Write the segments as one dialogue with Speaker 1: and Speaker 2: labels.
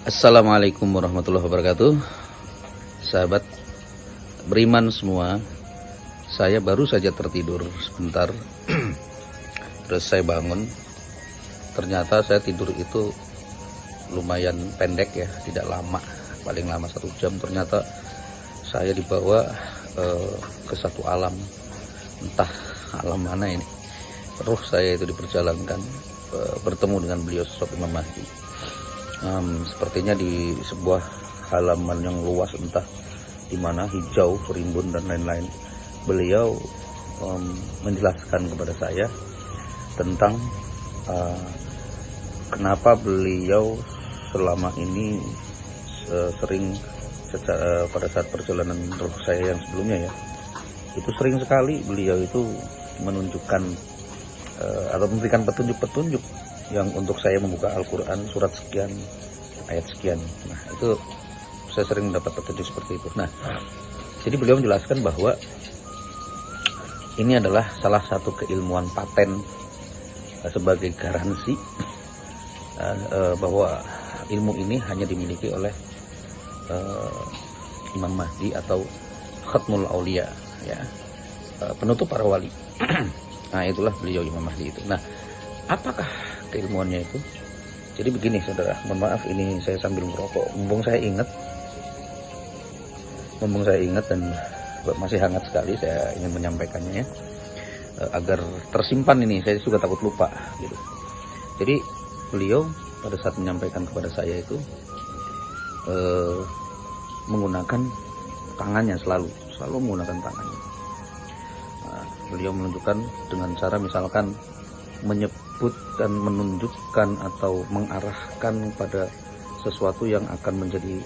Speaker 1: Assalamualaikum warahmatullahi wabarakatuh. Sahabat beriman semua, saya baru saja tertidur sebentar. Terus saya bangun. Ternyata saya tidur itu lumayan pendek ya, tidak lama, paling lama 1 jam. Ternyata saya dibawa ke satu alam, entah alam mana ini. Ruh saya itu diperjalankan bertemu dengan beliau sosok Imam Mahdi. Sepertinya di sebuah halaman yang luas, entah di mana, hijau, rimbun dan lain-lain. Beliau menjelaskan kepada saya tentang kenapa beliau selama ini sering pada saat perjalanan roh saya yang sebelumnya ya, itu sering sekali beliau itu menunjukkan atau memberikan petunjuk-petunjuk yang untuk saya membuka Al-Quran surat sekian, ayat sekian. Nah, itu saya sering mendapat petunjuk seperti itu. Nah, jadi beliau menjelaskan bahwa ini adalah salah satu keilmuan paten sebagai garansi bahwa ilmu ini hanya dimiliki oleh Imam Mahdi atau Khatmul Aulia, ya, penutup para wali. Nah, itulah beliau Imam Mahdi itu. Nah, apakah keilmuannya itu? Jadi begini saudara, mohon maaf ini saya sambil merokok, mumpung saya ingat dan masih hangat sekali, saya ingin menyampaikannya agar tersimpan ini. Saya juga takut lupa gitu. Jadi beliau pada saat menyampaikan kepada saya itu menggunakan tangannya, selalu menggunakan tangannya. Nah, beliau menunjukkan dengan cara misalkan menyebutkan, menunjukkan atau mengarahkan pada sesuatu yang akan menjadi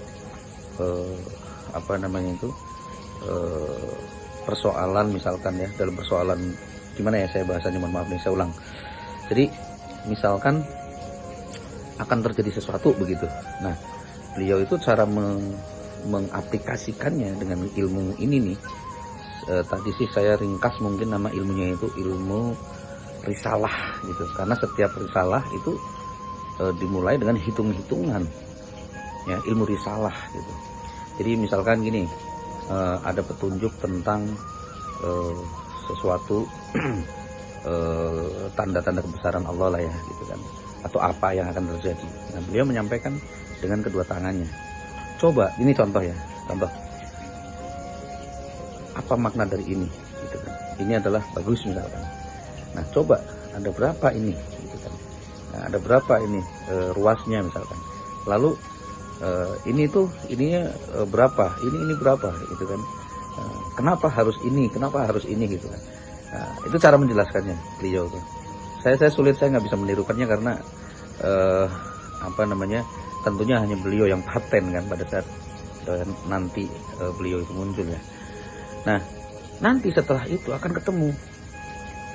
Speaker 1: persoalan, misalkan ya, dalam persoalan gimana ya saya bahasanya, mohon maaf nih saya ulang. Jadi misalkan akan terjadi sesuatu begitu. Nah, beliau itu cara mengaplikasikannya dengan ilmu ini nih. Tadi sih saya ringkas mungkin nama ilmunya itu ilmu risalah gitu, karena setiap risalah itu dimulai dengan hitung-hitungan ya, ilmu risalah gitu. Jadi misalkan gini, ada petunjuk tentang sesuatu tanda-tanda kebesaran Allah lah ya gitu kan, atau apa yang akan terjadi. Nah, beliau menyampaikan dengan kedua tangannya. Coba ini contoh ya, contoh apa makna dari ini gitu kan. Ini adalah bagus misalkan. Nah, coba ada berapa ini gitu kan. Nah, ada berapa ini ruasnya misalkan. Lalu ininya berapa? Ini berapa gitu kan. Kenapa harus ini gitu kan. Nah, itu cara menjelaskannya beliau tuh. Saya sulit, saya nggak bisa menirukannya karena tentunya hanya beliau yang paten kan pada saat nanti beliau itu muncul ya. Nah, nanti setelah itu akan ketemu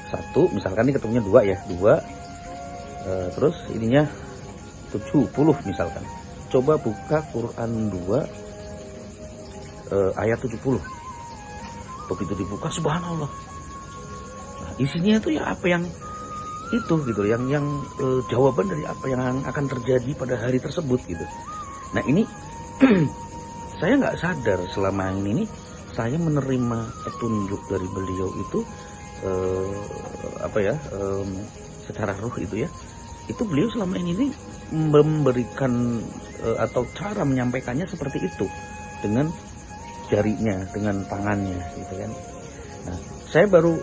Speaker 1: satu, misalkan ini ketemunya 2 ya, 2 terus ininya 70 misalkan. Coba buka Quran 2 ayat 70. Begitu dibuka, subhanallah. Nah, isinya itu ya apa yang itu gitu, yang jawaban dari apa yang akan terjadi pada hari tersebut gitu. Nah, ini saya nggak sadar selama ini saya menerima petunjuk dari beliau itu secara roh itu ya. Itu beliau selama ini memberikan atau cara menyampaikannya seperti itu, dengan jarinya, dengan tangannya gitu kan. Nah, saya baru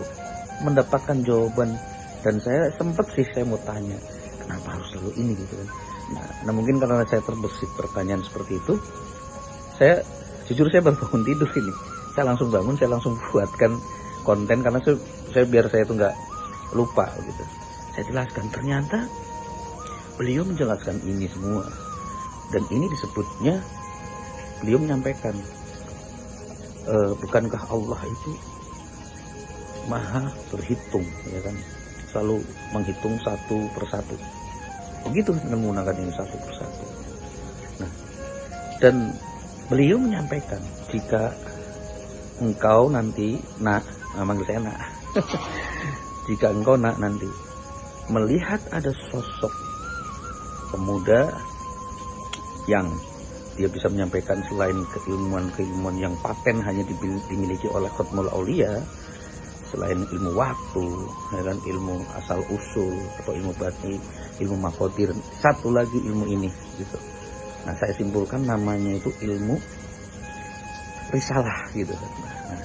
Speaker 1: mendapatkan jawaban, dan saya sempat sih saya mau tanya kenapa harus selalu ini gitu kan. Nah, mungkin karena saya terbesit pertanyaan seperti itu, saya baru bangun tidur ini, saya langsung bangun, saya langsung buatkan konten karena saya biar saya itu nggak lupa gitu. Saya jelaskan, ternyata beliau menjelaskan ini semua, dan ini disebutnya beliau menyampaikan bukankah Allah itu maha berhitung ya kan, selalu menghitung satu persatu, begitu dengan menggunakan ini satu persatu. Nah, dan beliau menyampaikan jika engkau nanti manggil saya nak jika engkau nanti melihat ada sosok pemuda yang dia bisa menyampaikan selain keilmuan yang paten hanya dimiliki oleh Khatmul Aulia, selain ilmu waktu, ya kan, ilmu asal usul atau ilmu bati, ilmu makotir, satu lagi ilmu ini gitu. Nah, saya simpulkan namanya itu ilmu risalah gitu. Nah,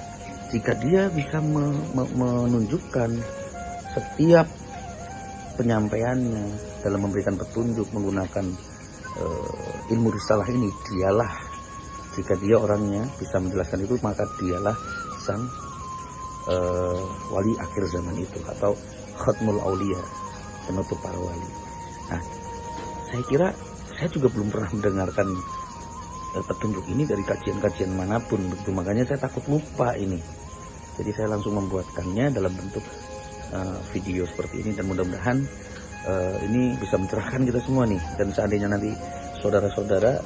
Speaker 1: jika dia bisa menunjukkan setiap penyampaiannya dalam memberikan petunjuk menggunakan ilmu risalah ini, dialah, jika dia orangnya bisa menjelaskan itu, maka dialah sang wali akhir zaman itu, atau Khatmul Aulia, penutup para wali. Nah, saya kira saya juga belum pernah mendengarkan petunjuk ini dari kajian-kajian manapun, begitu, makanya saya takut lupa ini. Jadi saya langsung membuatkannya dalam bentuk video seperti ini, dan mudah-mudahan ini bisa mencerahkan kita semua nih. Dan seandainya nanti saudara-saudara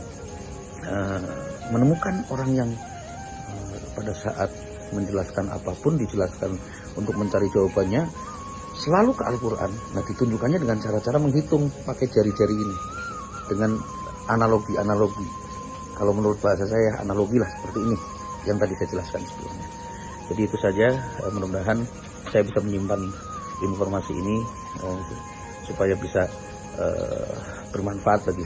Speaker 1: menemukan orang yang pada saat menjelaskan apapun, dijelaskan untuk mencari jawabannya selalu ke Al-Quran, nah ditunjukkannya dengan cara-cara menghitung pakai jari-jari ini, dengan analogi-analogi. Kalau menurut bahasa saya, analogi lah seperti ini yang tadi saya jelaskan sebelumnya. Jadi itu saja, mudah-mudahan saya bisa menyimpan informasi ini supaya bisa bermanfaat bagi